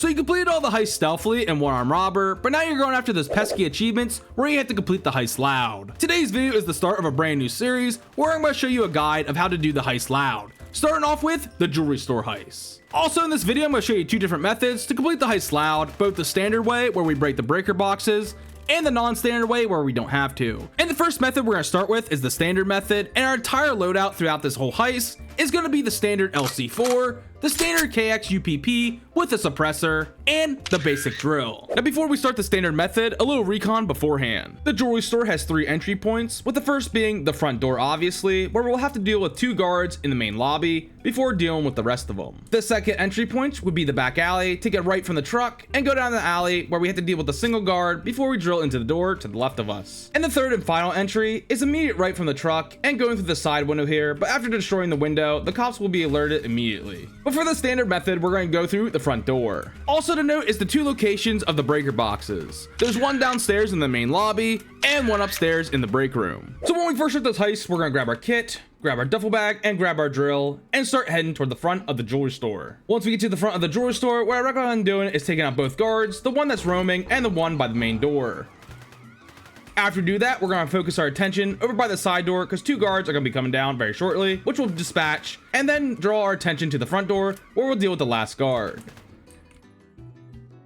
So you completed all the heist stealthily and one-armed robber, but now you're going after those pesky achievements where you have to complete the heist loud. Today's video is the start of a brand new series where I'm going to show you a guide of how to do the heist loud, starting off with the jewelry store heist. Also in this video, I'm going to show you two different methods to complete the heist loud, both the standard way where we break the breaker boxes, and the non-standard way where we don't have to. And the first method we're going to start with is the standard method, and our entire loadout throughout this whole heist is going to be the standard LC4, the standard KX UPP with a suppressor, and the basic drill. Now before we start the standard method, a little recon beforehand. The jewelry store has 3 entry points, with the first being the front door obviously, where we'll have to deal with 2 guards in the main lobby before dealing with the rest of them. The second entry point would be the back alley, take it right from the truck and go down the alley where we have to deal with a single guard before we drill into the door to the left of us. And the third and final entry is immediate right from the truck and going through the side window here, but after destroying the window, the cops will be alerted immediately. But for the standard method, we're going to go through the front door. Also to note is the 2 locations of the breaker boxes. There's one downstairs in the main lobby and one upstairs in the break room. So when we first start this heist, we're going to grab our kit, grab our duffel bag, and grab our drill, and start heading toward the front of the jewelry store. Once we get to the front of the jewelry store, what I recommend doing is taking out both guards, the one that's roaming and the one by the main door. After we do that, we're going to focus our attention over by the side door because 2 guards are going to be coming down very shortly, which we'll dispatch, and then draw our attention to the front door where we'll deal with the last guard.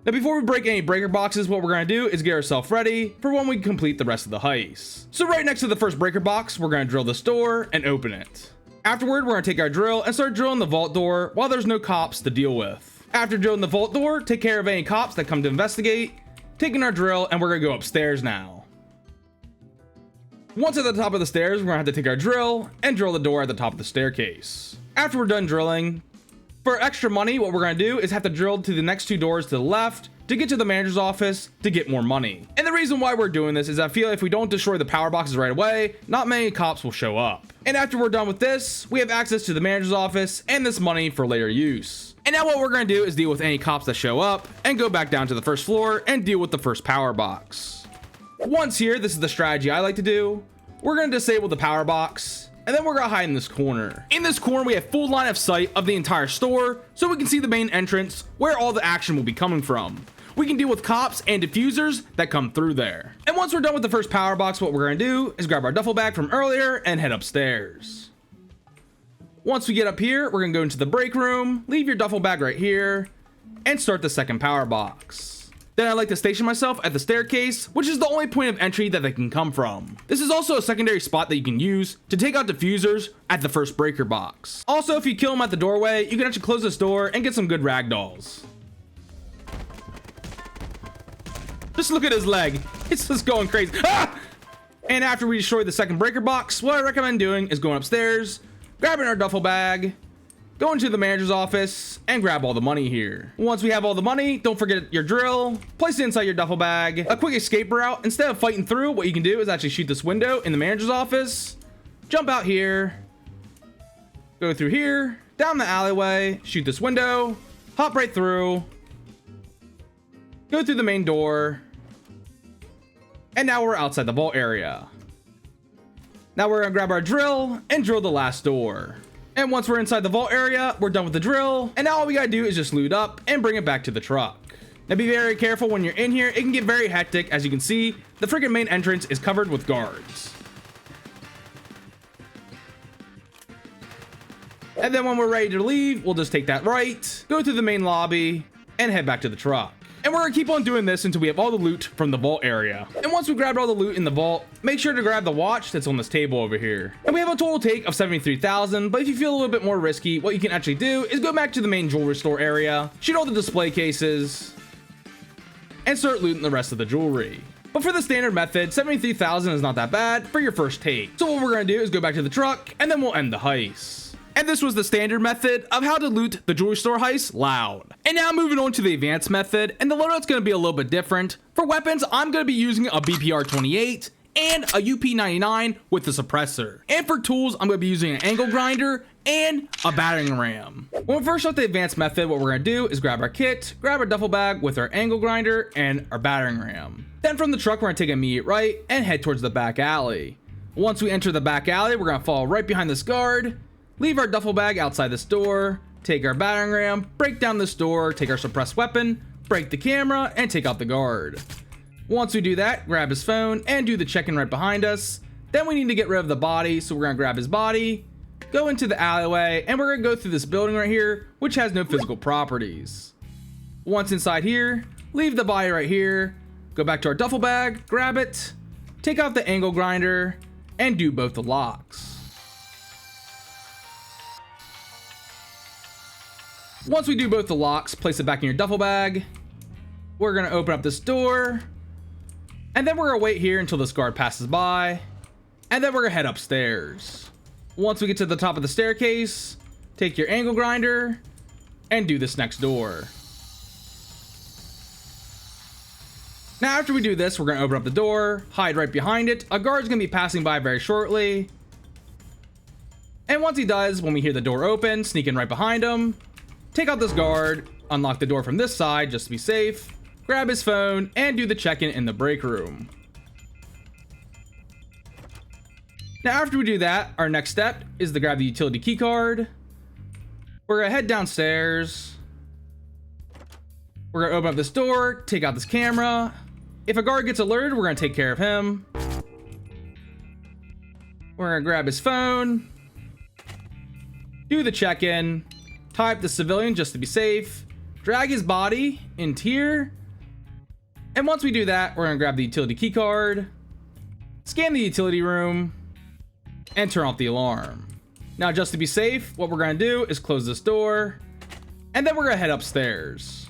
Now before we break any breaker boxes, what we're going to do is get ourselves ready for when we complete the rest of the heist. So right next to the first breaker box, we're going to drill this door and open it. Afterward, we're going to take our drill and start drilling the vault door while there's no cops to deal with. After drilling the vault door, take care of any cops that come to investigate, taking our drill, and we're going to go upstairs now. Once at the top of the stairs, we're going to have to take our drill and drill the door at the top of the staircase. After we're done drilling, for extra money, what we're going to do is have to drill to the next 2 doors to the left to get to the manager's office to get more money. And the reason why we're doing this is I feel if we don't destroy the power boxes right away, not many cops will show up. And after we're done with this, we have access to the manager's office and this money for later use. And now what we're going to do is deal with any cops that show up and go back down to the first floor and deal with the first power box. Once here, this is the strategy I like to do. We're going to disable the power box, and then we're going to hide in this corner. In this corner, we have full line of sight of the entire store, so we can see the main entrance where all the action will be coming from. We can deal with cops and diffusers that come through there. And once we're done with the first power box, what we're going to do is grab our duffel bag from earlier and head upstairs. Once we get up here, we're going to go into the break room, leave your duffel bag right here, and start the second power box. Then I like to station myself at the staircase, which is the only point of entry that they can come from. This is also a secondary spot that you can use to take out diffusers at the first breaker box. Also, if you kill them at the doorway, you can actually close this door and get some good ragdolls. Just look at his leg. It's just going crazy. Ah! And after we destroy the second breaker box, what I recommend doing is going upstairs, grabbing our duffel bag, going to the manager's office, and grab all the money here. Once we have all the money, don't forget your drill, place it inside your duffel bag. A quick escape route, instead of fighting through, what you can do is actually shoot this window in the manager's office, jump out here, go through here, down the alleyway, shoot this window, hop right through, go through the main door, and now we're outside the vault area. Now we're gonna grab our drill and drill the last door. And once we're inside the vault area, we're done with the drill, and now all we gotta do is just loot up and bring it back to the truck. Now be very careful when you're in here. It can get very hectic. As you can see, the freaking main entrance is covered with guards. And then when we're ready to leave, we'll just take that right, go through the main lobby, and head back to the truck. And we're gonna keep on doing this until we have all the loot from the vault area. And once we grabbed all the loot in the vault, make sure to grab the watch that's on this table over here. And we have a total take of 73,000, but if you feel a little bit more risky, what you can actually do is go back to the main jewelry store area, shoot all the display cases, and start looting the rest of the jewelry. But for the standard method, 73,000 is not that bad for your first take. So what we're gonna do is go back to the truck, and then we'll end the heist. And this was the standard method of how to loot the jewelry store heist loud. And now moving on to the advanced method, and the loadout's going to be a little bit different. For weapons, I'm going to be using a BPR-28 and a UP-99 with the suppressor. And for tools, I'm going to be using an angle grinder and a battering ram. When we first start the advanced method, what we're going to do is grab our kit, grab our duffel bag with our angle grinder and our battering ram. Then from the truck, we're going to take an immediate right and head towards the back alley. Once we enter the back alley, we're going to follow right behind this guard, leave our duffel bag outside this door, take our battering ram, break down this door, take our suppressed weapon, break the camera, and take out the guard. Once we do that, grab his phone and do the check-in right behind us. Then we need to get rid of the body, so we're gonna grab his body, go into the alleyway, and we're gonna go through this building right here, which has no physical properties. Once inside here, leave the body right here, go back to our duffel bag, grab it, take out the angle grinder, and do both the locks. Once we do both the locks, place it back in your duffel bag. We're gonna open up this door, and then we're gonna wait here until this guard passes by, and then we're gonna head upstairs. Once we get to the top of the staircase, take your angle grinder and do this next door. Now after we do this, we're gonna open up the door, hide right behind it. A guard's gonna be passing by very shortly, and once he does, when we hear the door open, sneak in right behind him, take out this guard, unlock the door from this side just to be safe, grab his phone, and do the check-in in the break room. Now after we do that, our next step is to grab the utility key card. We're gonna head downstairs. We're gonna open up this door, take out this camera. If a guard gets alerted, we're gonna take care of him. We're gonna grab his phone, do the check-in, type the civilian just to be safe, drag his body into here, and once we do that, we're gonna grab the utility key card, scan the utility room, and turn off the alarm. Now just to be safe, what we're gonna do is close this door, and then we're gonna head upstairs.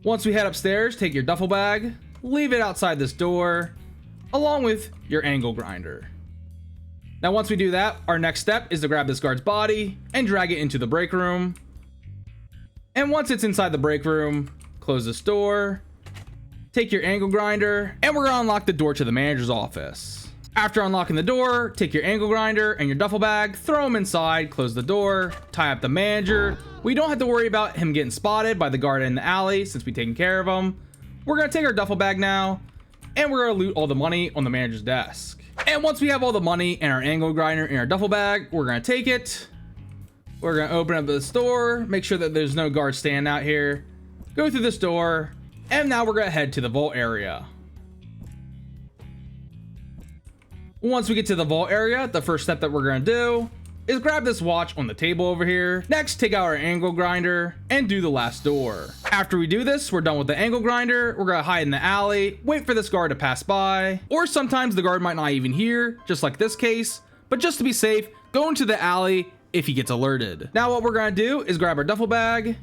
Once we head upstairs, take your duffel bag, leave it outside this door, along with your angle grinder. Now once we do that, our next step is to grab this guard's body and drag it into the break room. And once it's inside the break room, close this door, take your angle grinder, and we're gonna unlock the door to the manager's office. After unlocking the door, take your angle grinder and your duffel bag, throw them inside, close the door, tie up the manager. We don't have to worry about him getting spotted by the guard in the alley since we've taken care of him. We're gonna take our duffel bag now, and we're gonna loot all the money on the manager's desk. And once we have all the money and our angle grinder in our duffel bag, we're gonna take it. We're gonna open up the store, make sure that there's no guards standing out here, go through this door, and now we're gonna head to the vault area. Once we get to the vault area, the first step that we're gonna do is grab this watch on the table over here. Next, take out our angle grinder and do the last door. After we do this, we're done with the angle grinder. We're gonna hide in the alley, wait for this guard to pass by, or sometimes the guard might not even hear, just like this case, but just to be safe, go into the alley if he gets alerted. Now what we're gonna do is grab our duffel bag,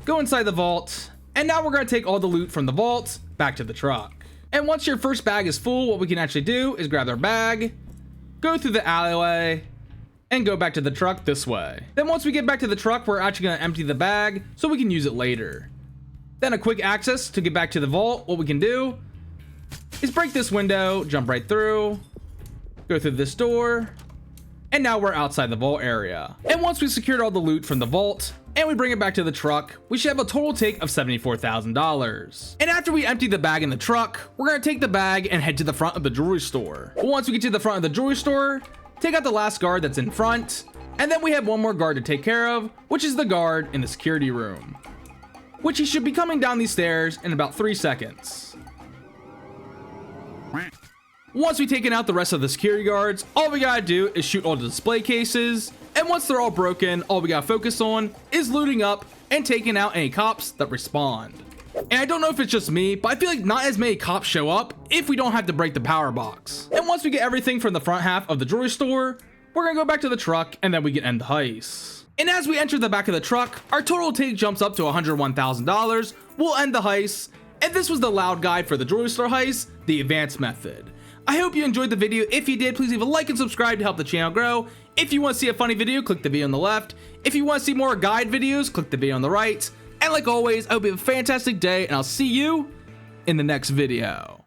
go inside the vault, and now we're gonna take all the loot from the vault back to the truck. And once your first bag is full, what we can actually do is grab our bag, go through the alleyway, and go back to the truck this way. Then once we get back to the truck, we're actually gonna empty the bag so we can use it later. Then a quick access to get back to the vault, what we can do is break this window, jump right through, go through this door, and now we're outside the vault area. And once we secured all the loot from the vault, and we bring it back to the truck, we should have a total take of $74,000. And after we empty the bag in the truck, we're gonna take the bag and head to the front of the jewelry store. Once we get to the front of the jewelry store, take out the last guard that's in front, and then we have one more guard to take care of, which is the guard in the security room, which he should be coming down these stairs in about 3 seconds. Once we've taken out the rest of the security guards, all we gotta do is shoot all the display cases, and once they're all broken, all we gotta focus on is looting up and taking out any cops that respond. And I don't know if it's just me, but I feel like not as many cops show up if we don't have to break the power box. And once we get everything from the front half of the jewelry store, we're gonna go back to the truck and then we can end the heist. And as we enter the back of the truck, our total take jumps up to $101,000. We'll end the heist. And this was the loud guide for the jewelry store heist, the advanced method. I hope you enjoyed the video. If you did, please leave a like and subscribe to help the channel grow. If you want to see a funny video, click the video on the left. If you want to see more guide videos, click the video on the right. And like always, I hope you have a fantastic day, and I'll see you in the next video.